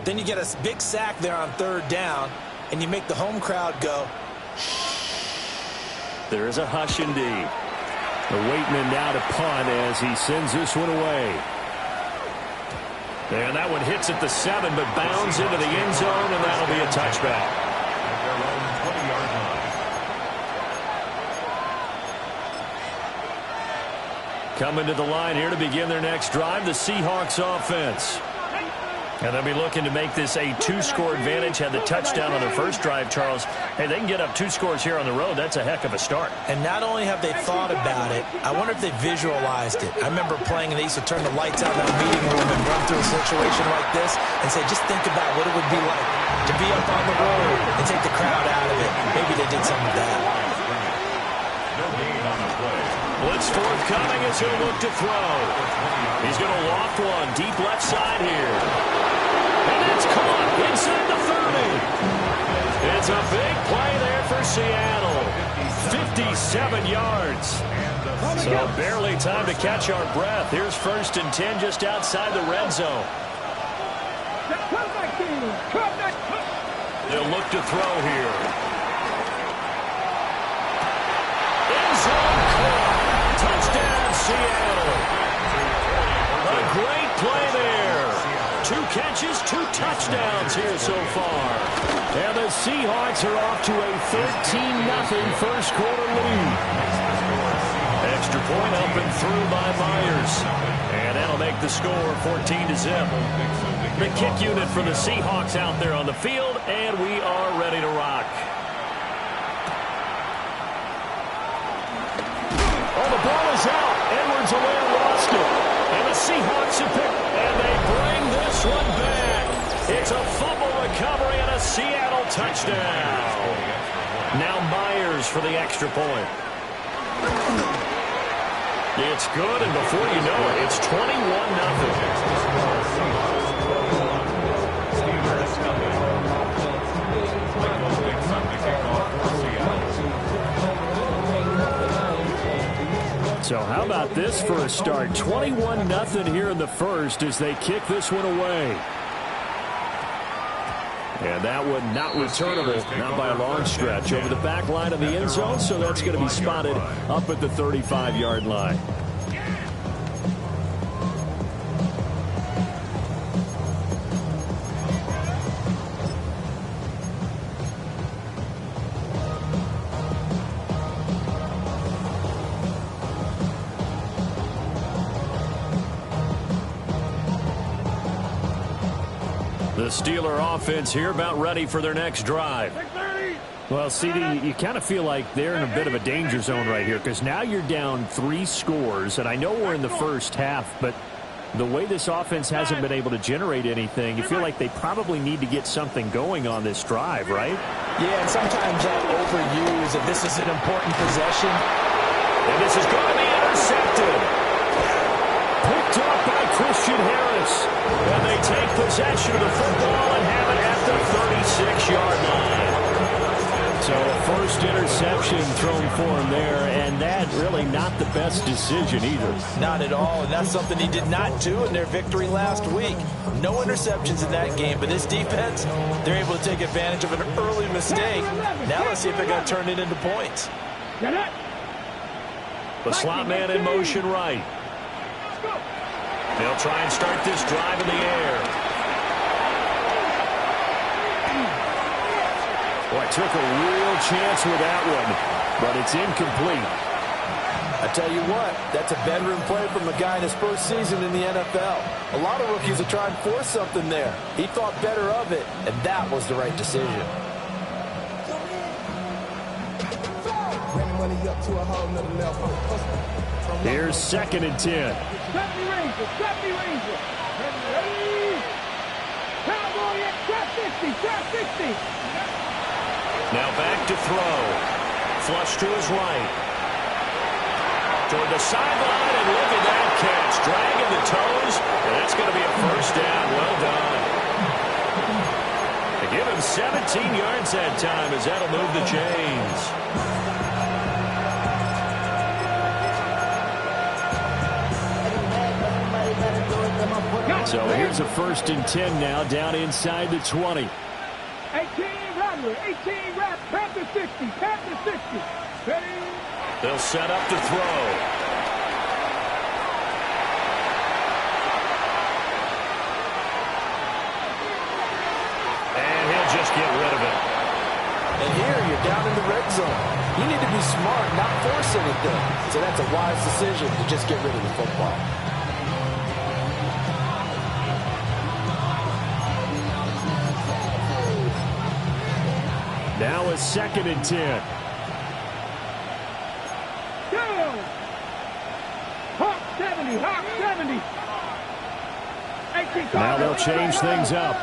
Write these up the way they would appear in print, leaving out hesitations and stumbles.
Then you get a big sack there on third down, and you make the home crowd go. There is a hush indeed. The Waitman now to punt as he sends this one away. And that one hits at the 7, but bounds into the end zone, and that'll be a touchback. Coming to the line here to begin their next drive, the Seahawks offense. And they'll be looking to make this a 2-score advantage. Had the touchdown on their first drive, Charles. Hey, they can get up 2 scores here on the road. That's a heck of a start. And not only have they thought about it, I wonder if they visualized it. I remember playing, and they used to turn the lights out in our meeting room and run through a situation like this and say, just think about what it would be like to be up on the road and take the crowd out of it. Maybe they did some of that. Blitz forthcoming as he'll look to throw. He's going to loft one deep left side here. And it's caught inside the 30. It's a big play there for Seattle. 57 yards. So barely time to catch our breath. Here's 1st and 10 just outside the red zone. They'll look to throw here. End zone caught. Touchdown, Seattle. A great play there. 2 catches, 2 touchdowns here so far. And the Seahawks are off to a 13-0 first quarter lead. Extra point up and through by Myers. And that'll make the score 14-0. The kick unit for the Seahawks out there on the field, and we are ready to rock. Oh, the ball is out. Edwards away and lost it. And the Seahawks have picked, and they bring this one back. It's a fumble recovery and a Seattle touchdown. Now Myers for the extra point. It's good, and before you know it, it's 21-0. So how about this for a start? 21-0 here in the first as they kick this one away. And that one not returnable, not by a long stretch, over the back line of the end zone, so that's going to be spotted up at the 35-yard line. The Steeler offense here about ready for their next drive. Well, CD, you kind of feel like they're in a bit of a danger zone right here because now you're down 3 scores, and I know we're in the first half, but the way this offense hasn't been able to generate anything, you feel like they probably need to get something going on this drive, right? Yeah, and sometimes that overuse if this is an important possession. And this is going to be intercepted. Picked up by Christian Harris. And they take possession of the football and have it at the 36-yard line. So first interception thrown for him there, and that really not the best decision either. Not at all, and that's something he did not do in their victory last week. No interceptions in that game, but this defense, they're able to take advantage of an early mistake. Now let's see if they're going to turn it into points. The slot man in motion right. They'll try and start this drive in the air. Boy, took a real chance with that one, but it's incomplete. I tell you what, that's a bedroom play from a guy in his first season in the NFL. A lot of rookies are trying to force something there. He thought better of it, and that was the right decision. Here's 2nd and 10. Now back to throw. Flush to his right. Toward the sideline, and look at that catch. Dragging the toes, and that's going to be a first down. Well done. They give him 17 yards that time as that'll move the chains. So here's a 1st and 10 now, down inside the 20. 18 Rattler, 18 Rat, Panther 60, Panther 60. Ready? They'll set up to throw. And he'll just get rid of it. And here you're down in the red zone. You need to be smart, not force anything. So that's a wise decision to just get rid of the football. Now a 2nd and 10. Down. Hawk 70, Hawk 70. 18 Now they'll change things up.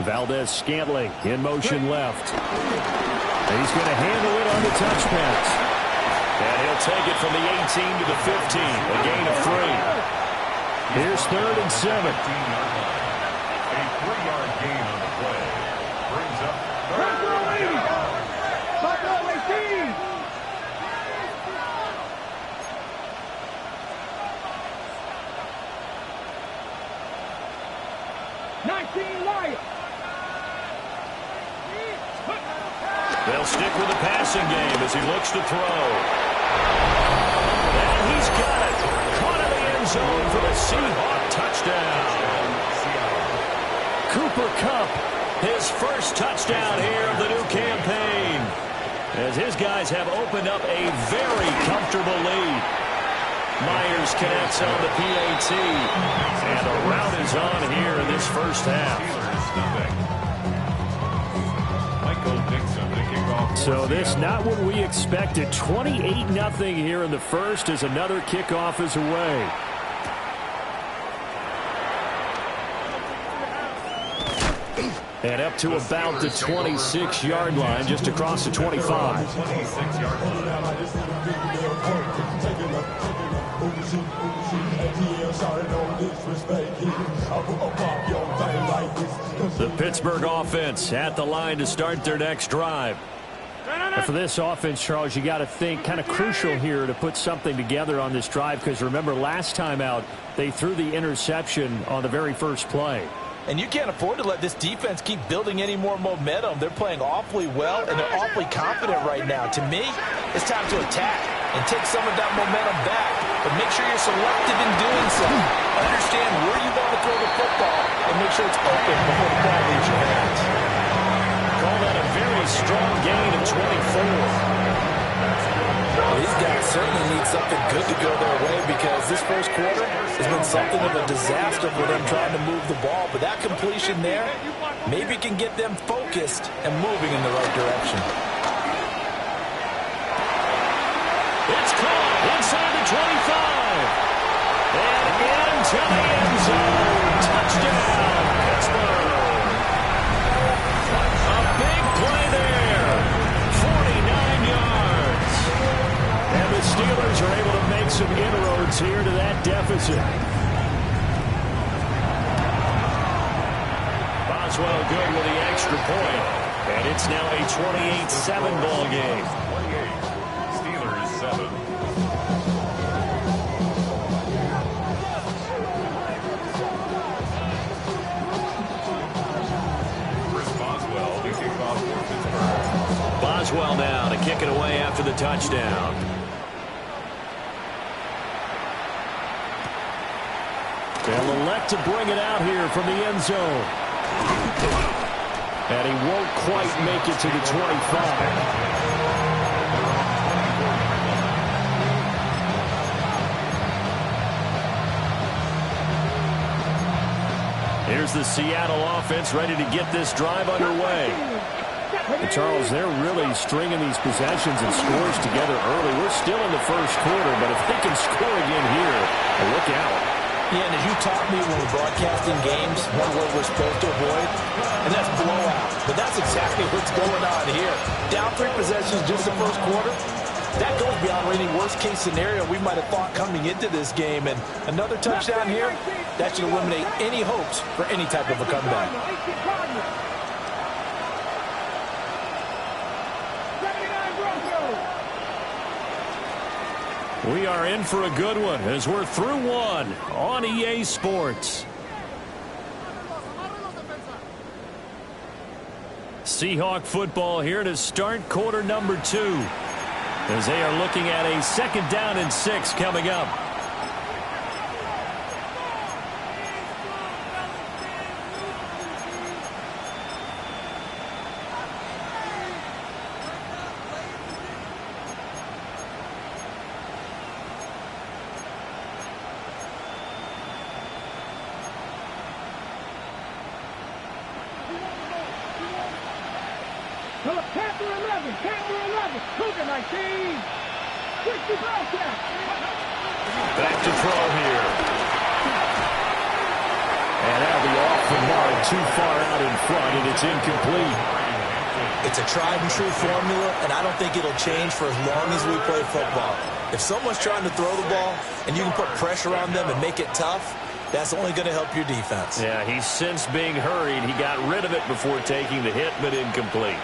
Valdez-Scantling in motion left. And he's going to handle it on the touch pass. And he'll take it from the 18 to the 15, a gain of 3. Here's 3rd and 7. A 3-yard gain on the play. Brings up Buffalo 18. They'll stick with the passing game as he looks to throw. And he's got it. Caught in the end zone for the Seahawk touchdown. Cooper Kupp, his first touchdown here of the new campaign, as his guys have opened up a very comfortable lead. Myers connects on the PAT, and the rout is on here in this first half. So this not what we expected. 28-0 here in the first as another kickoff is away. And up to about the 26-yard line, just across the 25. The Pittsburgh offense at the line to start their next drive. And for this offense, Charles, you got to think kind of crucial here to put something together on this drive, because remember last time out they threw the interception on the very first play. And you can't afford to let this defense keep building any more momentum. They're playing awfully well, and they're awfully confident right now. To me, it's time to attack and take some of that momentum back. But make sure you're selective in doing so. Understand where you want to throw the football and make sure it's open before the ball leaves your hands. Call that a very strong gain of 24. These guys certainly need something good to go their way, because this first quarter has been something of a disaster for them trying to move the ball. But that completion there maybe can get them focused and moving in the right direction. It's caught inside the 25. And into the end zone. Touchdown, Pittsburgh. A big play there. 49 yards. And the Steelers are able to make some inroads here to that deficit. Boswell good with the extra point. And it's now a 28-7 ball game. 28. Steelers 7. Boswell now to kick it away after the touchdown. They'll elect to bring it out here from the end zone. And he won't quite make it to the 25. Here's the Seattle offense ready to get this drive underway. And Charles, they're really stringing these possessions and scores together early. We're still in the first quarter, but if they can score again here, look out. Yeah, and as you taught me when we're broadcasting games, one word we're supposed to avoid, and that's blowout. But that's exactly what's going on here. Down 3 possessions just the first quarter. That goes beyond any worst-case scenario we might have thought coming into this game. And another touchdown here, that should eliminate any hopes for any type of a comeback. We are in for a good one as we're through one on EA Sports. Seahawk football here to start quarter number 2 as they are looking at a 2nd down and 6 coming up. Panther 11, Cougar 19, 60 Bobcat. Back to throw here. And that'll be off the mark, too far out in front, and it's incomplete. It's a tried and true formula, and I don't think it'll change for as long as we play football. If someone's trying to throw the ball and you can put pressure on them and make it tough, that's only going to help your defense. Yeah, he's since being hurried. He got rid of it before taking the hit, but incomplete.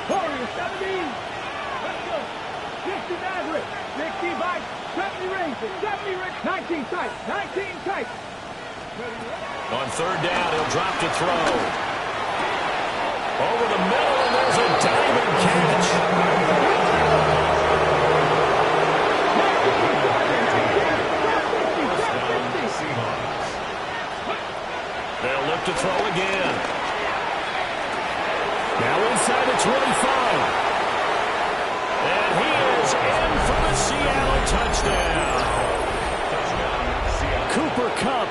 Warriors 70. Let's go. 60 Maverick. 60 Bikes. 70 Rangers. 70 Rick. 19 Tight. 19 Tight. On 3rd down, he'll drop to throw. Over the middle, and there's a diamond catch. They'll look to throw again. Now inside the 25. And he is in for the Seattle touchdown. Cooper Kupp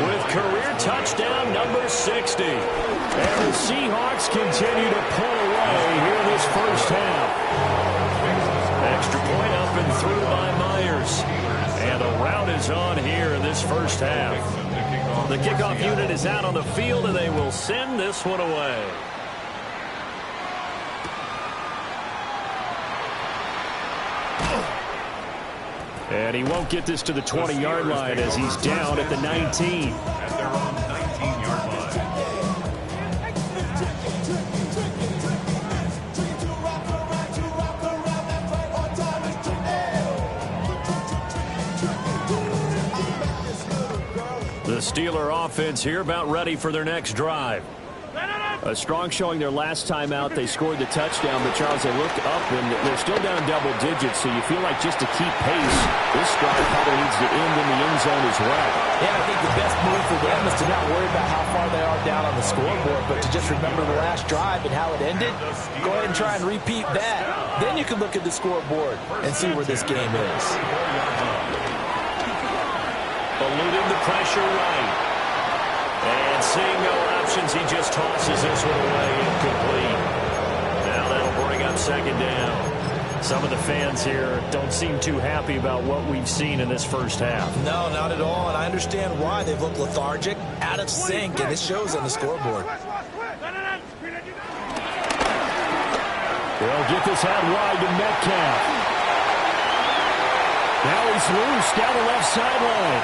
with career touchdown number 60. And the Seahawks continue to pull away here in this first half. Extra point up and through by Myers. And the rout is on here in this first half. The kickoff unit is out on the field, and they will send this one away. And he won't get this to the 20-yard line as he's down at the 19. At their own 19-yard line. The Steeler offense here about ready for their next drive. A strong showing their last time out. They scored the touchdown, but Charles, they looked up and they're still down double digits, so you feel like just to keep pace, this drive probably needs to end in the end zone as well. Yeah, I think the best move for them is to not worry about how far they are down on the scoreboard, but to just remember the last drive and how it ended. Go ahead and try and repeat that. Then you can look at the scoreboard and see where this game is. Eluding the pressure right. And seeing no options, he just tosses this one away, incomplete. Now that'll bring up 2nd down. Some of the fans here don't seem too happy about what we've seen in this first half. No, not at all, and I understand why. They've looked lethargic, out of sync, and it shows on the scoreboard. They'll get this out wide to Metcalf. Now he's loose down the left sideline.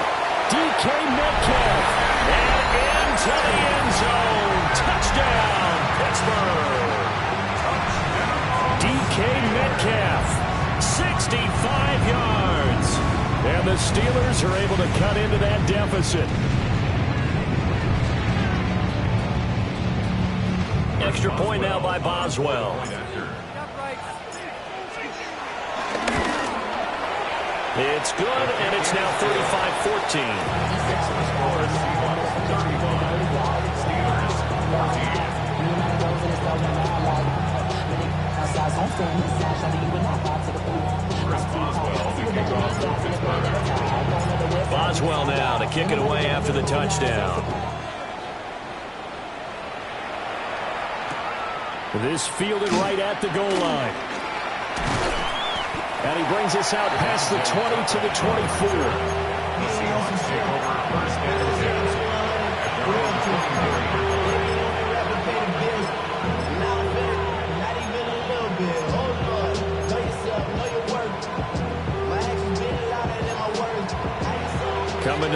DK Metcalf. And into the end zone. Touchdown, Pittsburgh. DK Metcalf, 65 yards. And the Steelers are able to cut into that deficit. Extra point now by Boswell. It's good, and it's now 35-14. Boswell now to kick it away after the touchdown. This fielded right at the goal line. And he brings us out past the 20 to the 24. The Seahawks take over first and 10 at their own 20-yard line.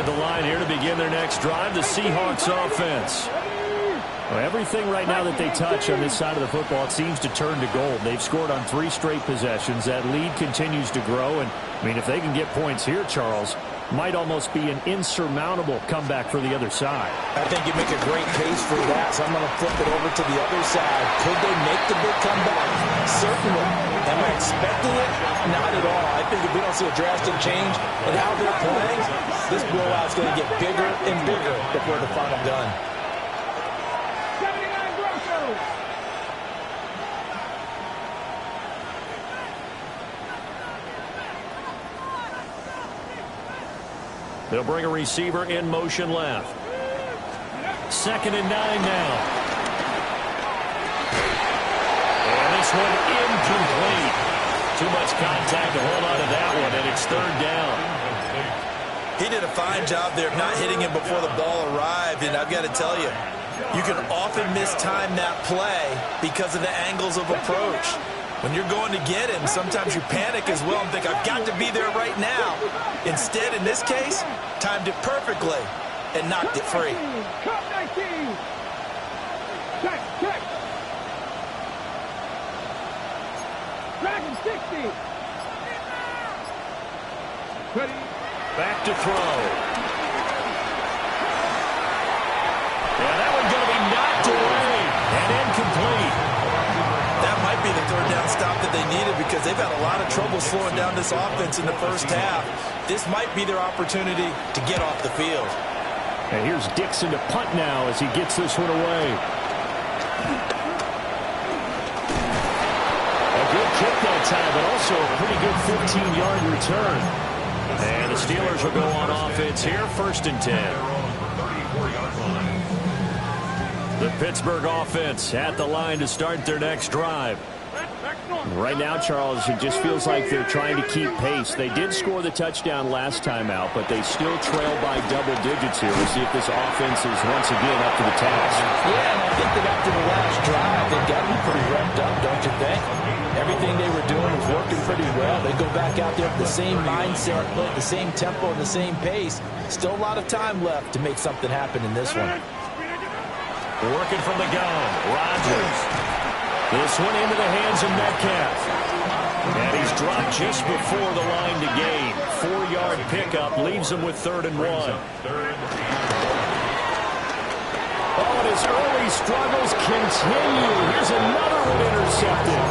at the line here to begin their next drive, the Seahawks offense. Well, everything right now that they touch on this side of the football, it seems to turn to gold. They've scored on 3 straight possessions. That lead continues to grow. And, I mean, if they can get points here, Charles, might almost be an insurmountable comeback for the other side. I think you make a great case for that, so I'm going to flip it over to the other side. Could they make the big comeback? Certainly. Am I expecting it? Not at all. I think if we don't see a drastic change in how they're playing, this blowout's going to get bigger and bigger before the final gun. 79 Broncos. They'll bring a receiver in motion left. 2nd and 9 now. And this one incomplete. Too much contact to hold on to that one, and it's 3rd down. He did a fine job there of not hitting him before the ball arrived, and I've got to tell you, you can often mistime that play because of the angles of approach. When you're going to get him, sometimes you panic as well and think, I've got to be there right now. Instead, in this case, timed it perfectly and knocked it free. Cup 19. Check. Dragon 60. Ready. Back to throw. Yeah, that one's going to be knocked away and incomplete. That might be the 3rd down stop that they needed because they've had a lot of trouble slowing down this offense in the first half. This might be their opportunity to get off the field. And here's Dixon to punt now as he gets this one away. A good kick that time, but also a pretty good 15-yard return. And the Steelers will go on offense here, 1st and 10. The Pittsburgh offense at the line to start their next drive. Right now, Charles, it just feels like they're trying to keep pace. They did score the touchdown last time out, but they still trail by double digits here. We'll see if this offense is once again up to the task. Yeah, and I think that after the last drive, they've got to be pretty revved up, don't you think? Everything they were doing was working pretty well. They go back out there with the same mindset, the same tempo, and the same pace. Still a lot of time left to make something happen in this one. Working from the gun, Rodgers. This one into the hands of Metcalf. And he's dropped just before the line to gain. 4-yard pickup leaves him with 3rd and 1. Oh, and his early struggles continue. Here's another one intercepted.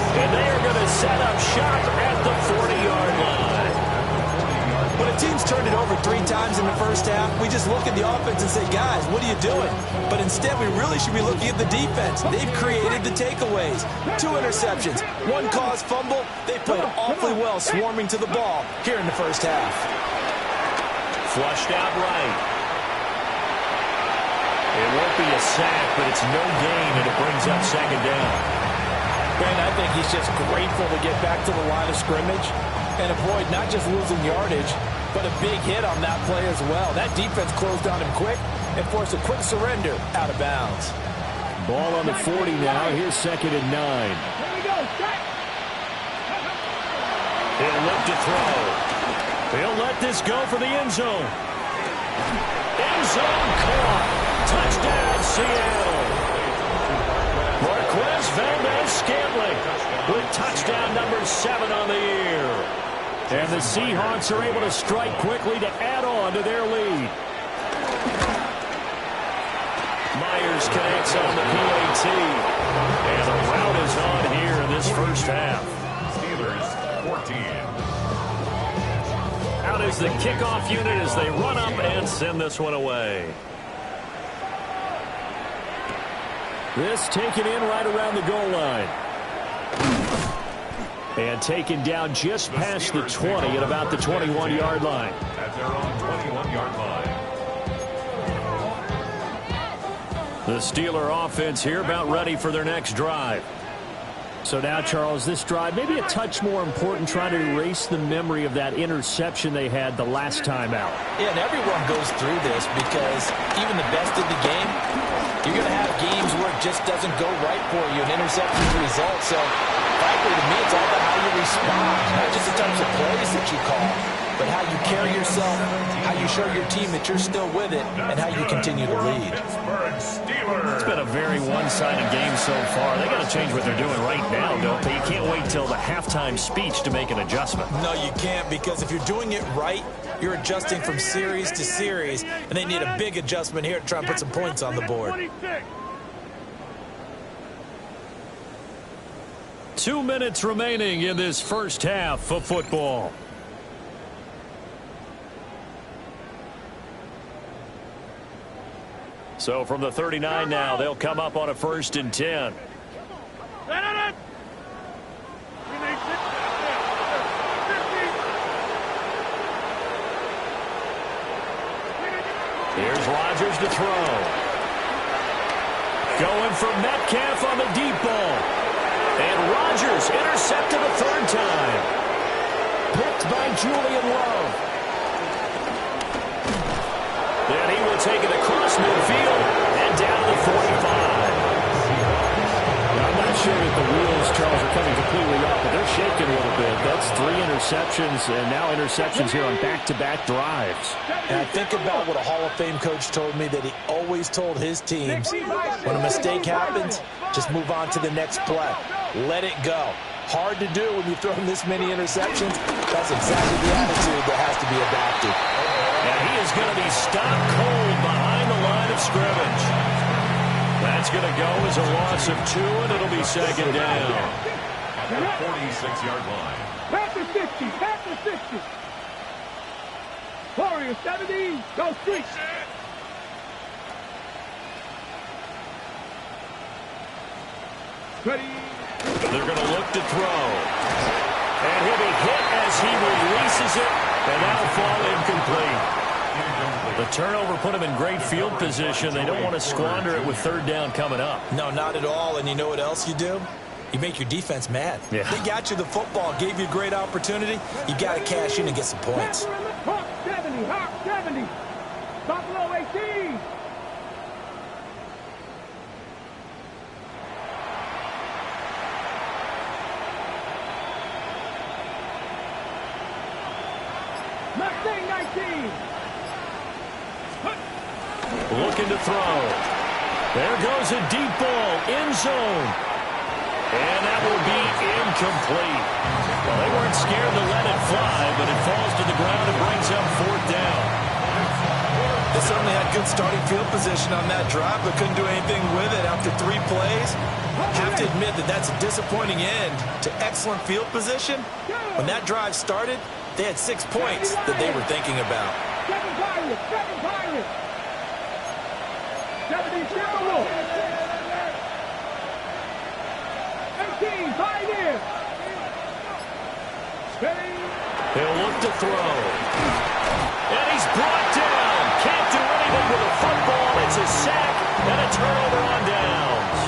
And they are going to set up shop at the 40-yard line. When a team's turned it over 3 times in the first half, we just look at the offense and say, guys, what are you doing? But instead, we really should be looking at the defense. They've created the takeaways. 2 interceptions, 1 caused fumble. They played awfully well swarming to the ball here in the first half. Flushed out right. It won't be a sack, but it's no gain, and it brings up 2nd down. And I think he's just grateful to get back to the line of scrimmage and avoid not just losing yardage, but a big hit on that play as well. That defense closed on him quick and forced a quick surrender out of bounds. Ball on the 40 now. Here's 2nd and 9. Here we go. Check. He'll look to throw. He'll let this go for the end zone. End zone caught. Touchdown, Seattle. Marquez Valdez-Scantling with touchdown number 7 on the year. And the Seahawks are able to strike quickly to add on to their lead. Myers connects on the PAT. And the route is on here in this first half. Steelers 14. Out is the kickoff unit as they run up and send this one away. This taken in right around the goal line. And taken down just past the 20 at about the 21-yard line. At their own 21-yard line. The Steeler offense here about ready for their next drive. So now, Charles, this drive maybe a touch more important, trying to erase the memory of that interception they had the last time out. Yeah, and everyone goes through this because even the best of the game, you're going to have games where it just doesn't go right for you, an interception's the result. So, frankly, to me, it's all about how you respond, not just the types of plays that you call. but how you carry yourself, how you show your team that you're still with it, and how you continue to lead. It's been a very one-sided game so far. They got to change what they're doing right now, don't they? You can't wait till the halftime speech to make an adjustment. No, you can't, because if you're doing it right, you're adjusting from series to series, and they need a big adjustment here to try and put some points on the board. 2 minutes remaining in this first half of football. So from the 39 now, they'll come up on a 1st and 10. Here's Rodgers to throw. Going for Metcalf on the deep ball. And Rodgers intercepted a 3rd time. Picked by Julian Love. Then he will take it across midfield and down to the 45. I'm not sure that the wheels, Charles, are coming completely off, but they're shaking a little bit. That's 3 interceptions, and now interceptions here on back-to-back drives. And I think about what a Hall of Fame coach told me, that he always told his teams, when a mistake happens, just move on to the next play. Let it go. Hard to do when you throw this many interceptions. That's exactly the attitude that has to be adopted. And he is going to be stopped cold behind the line of scrimmage. That's going to go as a loss of 2, and it'll be 2nd down. At the 46-yard line. Back to 60. Back to 60. Warriors 70. Go street. Ready. They're going to look to throw. And he'll be hit as he releases it, and that'll fall incomplete. The turnover put him in great field position. They don't want to squander it with 3rd down coming up. No, not at all. And you know what else you do? You make your defense mad. Yeah. They got you the football, gave you a great opportunity. You got to cash in and get some points. Hawk 70. Hawk 70. Buffalo 18. Mustang 19. Looking to throw. There goes a deep ball, end zone. And that will be incomplete. Well, they weren't scared to let it fly, but it falls to the ground and brings up 4th down. They certainly had good starting field position on that drive, but couldn't do anything with it after 3 plays. Have to admit that that's a disappointing end to excellent field position. When that drive started, they had 6 points that they were thinking about. 70 Timberwolves. 18 Pioneers. He'll look to throw. And he's brought down. Can't do anything with a football. It's a sack and a turnover on downs.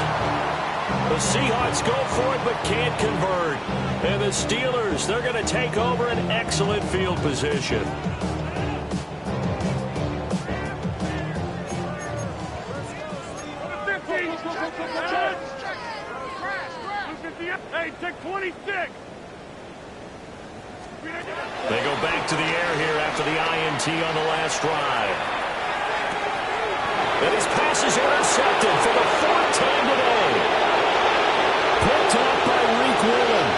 The Seahawks go for it but can't convert. And the Steelers, they're going to take over an excellent field position. Hey, take 26. They go back to the air here after the INT on the last drive. And his pass is intercepted for the 4th time today. Picked up by Reek Willen.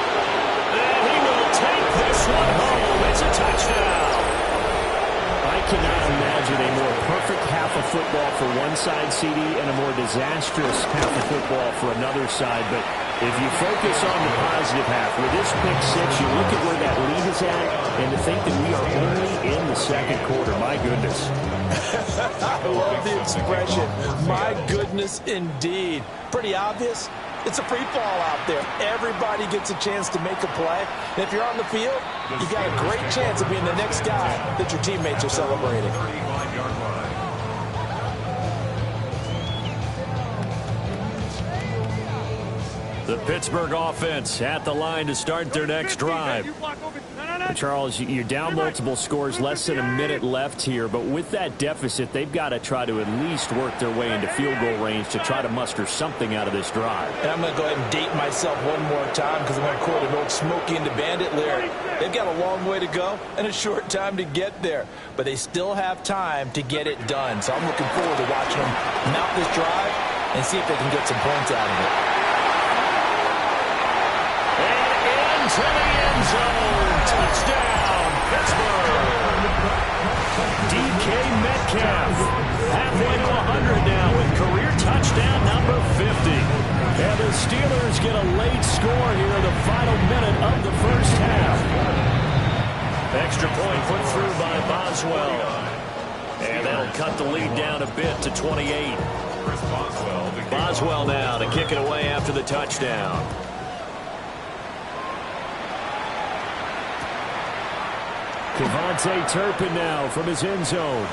And he will take this one home. It's a touchdown. I cannot imagine a more perfect half of football for one side, CD, and a more disastrous half of football for another side. But if you focus on the positive half, with this pick 6, you look at where that lead is at, and to think that we are only in the 2nd quarter. My goodness. I love the expression. My goodness, indeed. Pretty obvious. It's a free fall out there. Everybody gets a chance to make a play. And if you're on the field, you got a great chance of being the next guy that your teammates are celebrating. 35-yard line. The The Pittsburgh offense at the line to start their next drive. Charles, you're down multiple scores, less than a minute left here, but with that deficit, they've got to try to at least work their way into field goal range to try to muster something out of this drive. And I'm going to go ahead and date myself one more time because I'm going to quote an old Smokey and the Bandit lyric. They've got a long way to go and a short time to get there, but they still have time to get it done. So I'm looking forward to watching them mount this drive and see if they can get some points out of it. And into the end zone. Touchdown, Pittsburgh. DK Metcalf halfway to 100 now with career touchdown number 50. And the Steelers get a late score here in the final minute of the first half. Extra point put through by Boswell. And that'll cut the lead down a bit to 28. Boswell now to kick it away after the touchdown. KaVontae Turpin now from his end zone.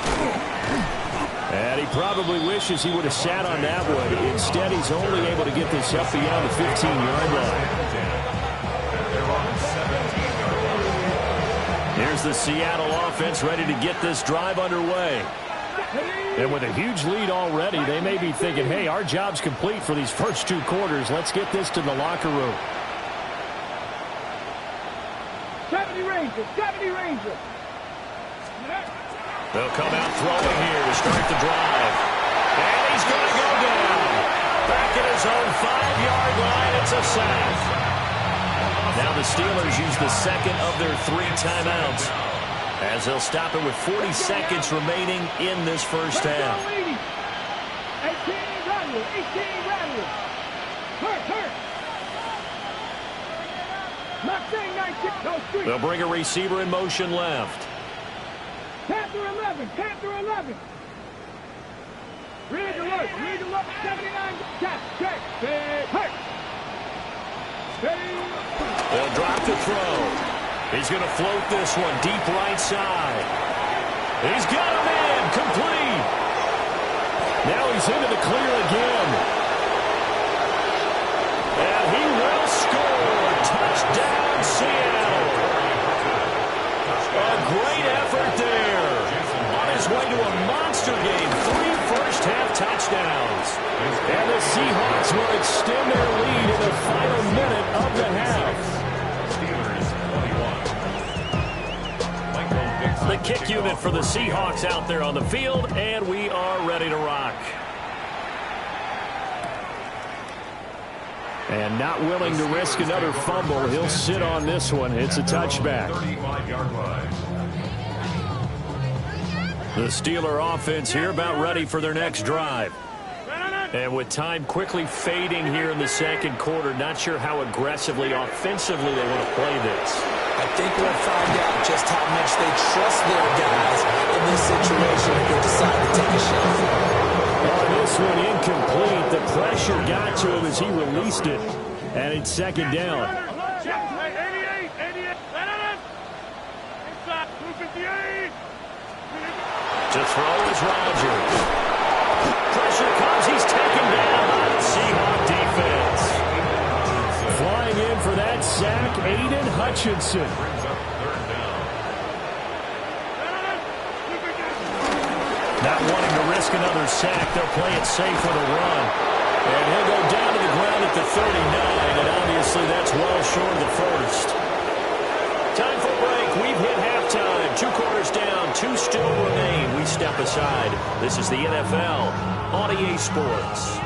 And he probably wishes he would have sat on that one. Instead, he's only able to get this up beyond the 15-yard line. Here's the Seattle offense ready to get this drive underway. And with a huge lead already, they may be thinking, hey, our job's complete for these first 2 quarters. Let's get this to the locker room. 70 Rangers, 70 Rangers. They'll come out throwing here to start the drive. And he's going to go down. Back at his own 5-yard line, it's a sack. Now the Steelers use the second of their 3 timeouts as they'll stop it with 40 seconds remaining in this first half. 18 Rattler, 18 Rattler. Hurt. They'll bring a receiver in motion left. Panther 11. Read alert, 79. Check. Hurt. They'll drop the throw. He's going to float this one deep right side. He's got him in, complete. Now he's into the clear again. And he will score. Touchdown, Seattle. A great effort there. On his way to a monster game. 3 first-half touchdowns. And the Seahawks will extend their lead in the final minute of the half. The kick unit for the Seahawks out there on the field, and we are ready to rock. And not willing to risk another fumble, he'll sit on this one. It's a touchback. 35-yard line. The Steeler offense here about ready for their next drive. And with time quickly fading here in the second quarter, not sure how aggressively, offensively they want to play this. I think we'll find out just how much they trust their guys in this situation if they decide to take a shot. On this one, incomplete. The pressure got to him as he released it. And it's second down. 88. Inside, 258. To throw is Rodgers. Pressure comes. He's taken down by the Seahawks defense. Flying in for that sack, Aiden Hutchinson. Not wanting to risk another sack, they'll play it safe with a run. And he'll go down to the ground at the 39, and obviously that's well short of the first. Time for a break. We've hit halftime. 2 quarters down, 2 still remain. We step aside. This is the NFL on EA Sports.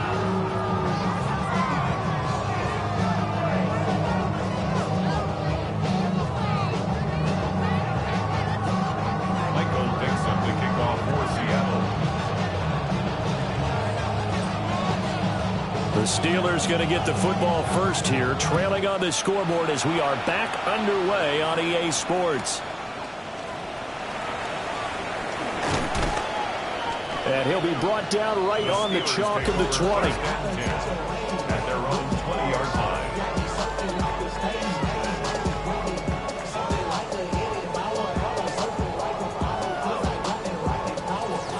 The Steelers going to get the football first here, trailing on the scoreboard as we are back underway on EA Sports. And he'll be brought down right on the chalk of the 20. At their own 20-yard line.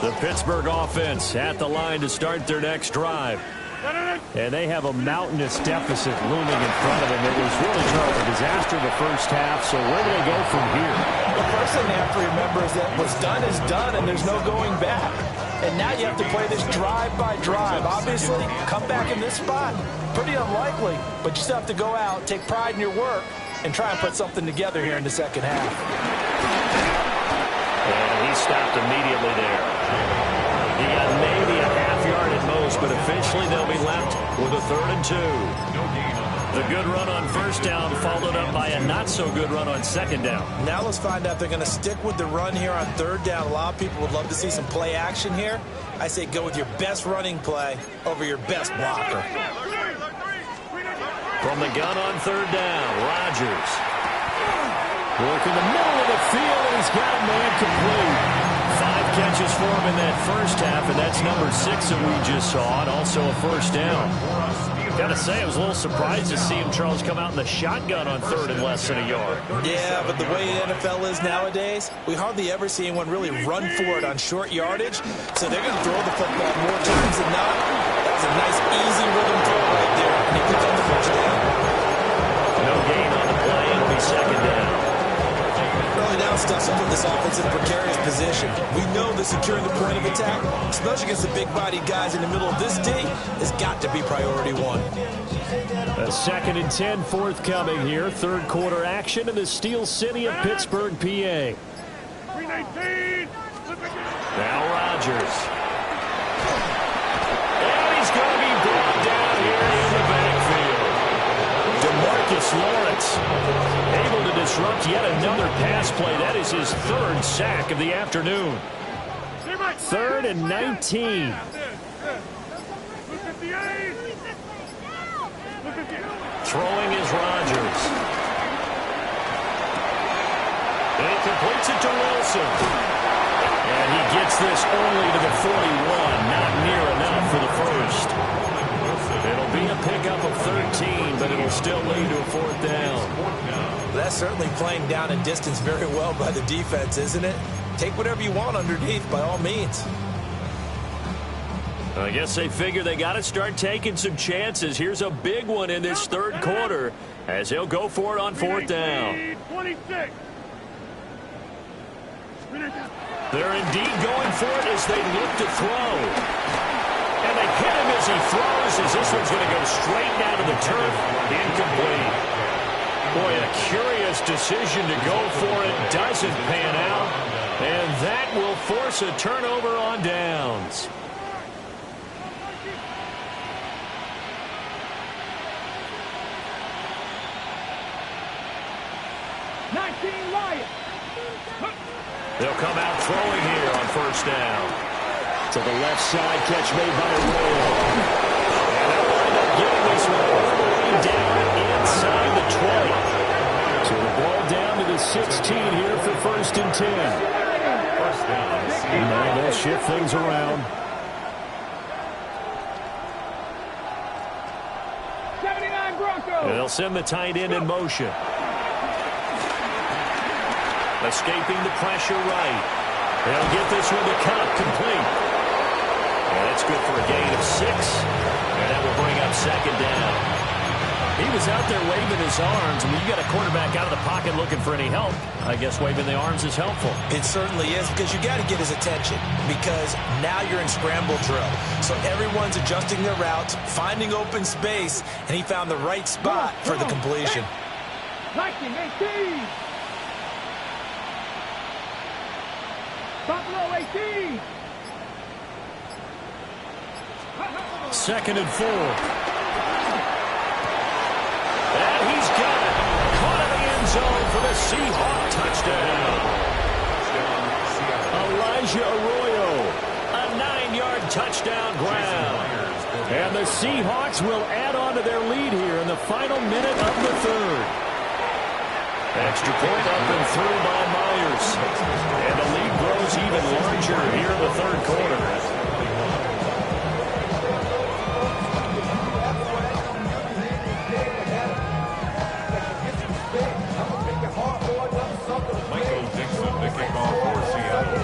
The Pittsburgh offense at the line to start their next drive. And they have a mountainous deficit looming in front of them. It was really, Charles, a disaster the first half, so where do they go from here? The first thing they have to remember is that what's done is done, and there's no going back. And now you have to play this drive by drive. Obviously, come back in this spot, pretty unlikely, but you still have to go out, take pride in your work, and try and put something together here in the second half. And he stopped immediately there. He got maybe a half yard at most, but eventually they'll be left with a 3rd and 2. The good run on first down followed up by a not-so-good run on second down. Now let's find out if they're going to stick with the run here on 3rd down. A lot of people would love to see some play action here. I say go with your best running play over your best blocker. From the gun on 3rd down, Rodgers. Working the middle of the field, and he's got a man complete. 5 catches for him in that first half, and that's number 6 that we just saw, and also a first down. Got to say, I was a little surprised to see him, Charles, come out in the shotgun on 3rd and less than a yard. Yeah, but the way the NFL is nowadays, we hardly ever see anyone really run for it on short yardage, so they're going to throw the football more times than not. That was a nice, easy rhythm throw right there, and he picked up the first down. No gain on the play, it'll be second down. Early down stuff will put this offense in a precarious position. We know that securing the point of attack, especially against the big-bodied guys in the middle of this D, has got to be priority 1. A 2nd and 10 forthcoming here. 3rd quarter action in the Steel City of Pittsburgh, PA. Now Rodgers. And he's going to be brought down here in the backfield. DeMarcus Lawrence able to disrupt yet another pass play. That is his 3rd sack of the afternoon. 3rd and 19. Throwing is Rodgers. And he completes it to Wilson. And he gets this only to the 41. Not near enough for the first. It'll be a pickup of 13, but it'll still lead to a 4th down. That's certainly playing down in distance very well by the defense, isn't it? Take whatever you want underneath, by all means. I guess they figure they got to start taking some chances. Here's a big one in this 3rd quarter as he'll go for it on 4th down. 26. They're indeed going for it as they look to throw. And they hit him as he throws, as this one's going to go straight down to the turf. Incomplete. Boy, a curious decision to go for it. Doesn't pan out. And that will force a turnover on downs. They'll come out throwing here on first down. To the left side, catch made by Arroyo. And they'll wind up getting this one all the way down inside the 20. So the ball down to the 16 here for 1st and 10. And they'll shift things around. 79 Broncos. They'll send the tight end in motion. Escaping the pressure right. They'll get this one to Cup complete. And that's good for a gain of 6. And that will bring up 2nd down. He was out there waving his arms. When you got a quarterback out of the pocket looking for any help, I guess waving the arms is helpful. It certainly is, because you got to get his attention, because now you're in scramble drill. So everyone's adjusting their routes, finding open space, and he found the right spot for the completion. 19-18. Buffalo 18. 2nd and 4. And he's got it. Caught in the end zone for the Seahawk touchdown. Elijah Arroyo, a 9-yard touchdown grab. And the Seahawks will add on to their lead here in the final minute of the 3rd. Extra point up and through by Myers. And the lead grows even larger here in the 3rd quarter. Michael Dixon, the kickoff for Seattle.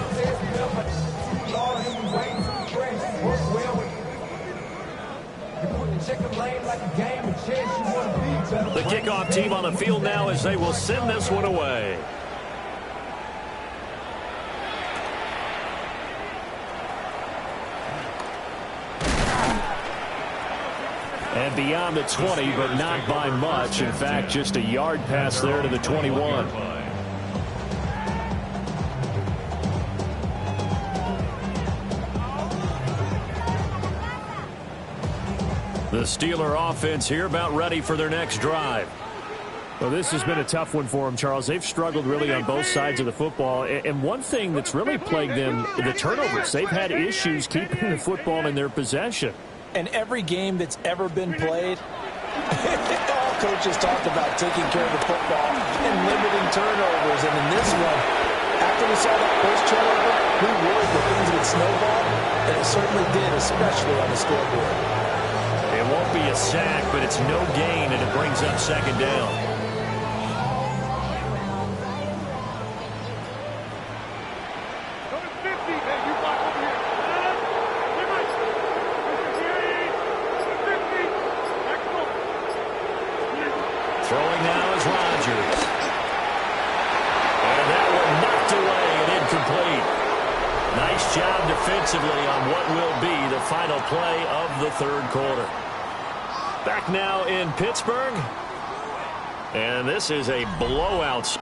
The kickoff team on the field now as they will send this one away. And beyond the 20, but not by much. In fact, just a yard pass there to the 21. The Steeler offense here about ready for their next drive. Well, this has been a tough one for them, Charles. They've struggled really on both sides of the football. And one thing that's really plagued them, the turnovers. They've had issues keeping the football in their possession. And every game that's ever been played, all coaches talked about taking care of the football and limiting turnovers. And in this one, after we saw that first turnover, we worried that things would snowball, and it certainly did, especially on the scoreboard. It won't be a sack, but it's no gain, and it brings up second down. Throwing now is Rodgers. And that one knocked away and incomplete. Nice job defensively on what will be the final play of the third quarter. Back now in Pittsburgh. And this is a blowout.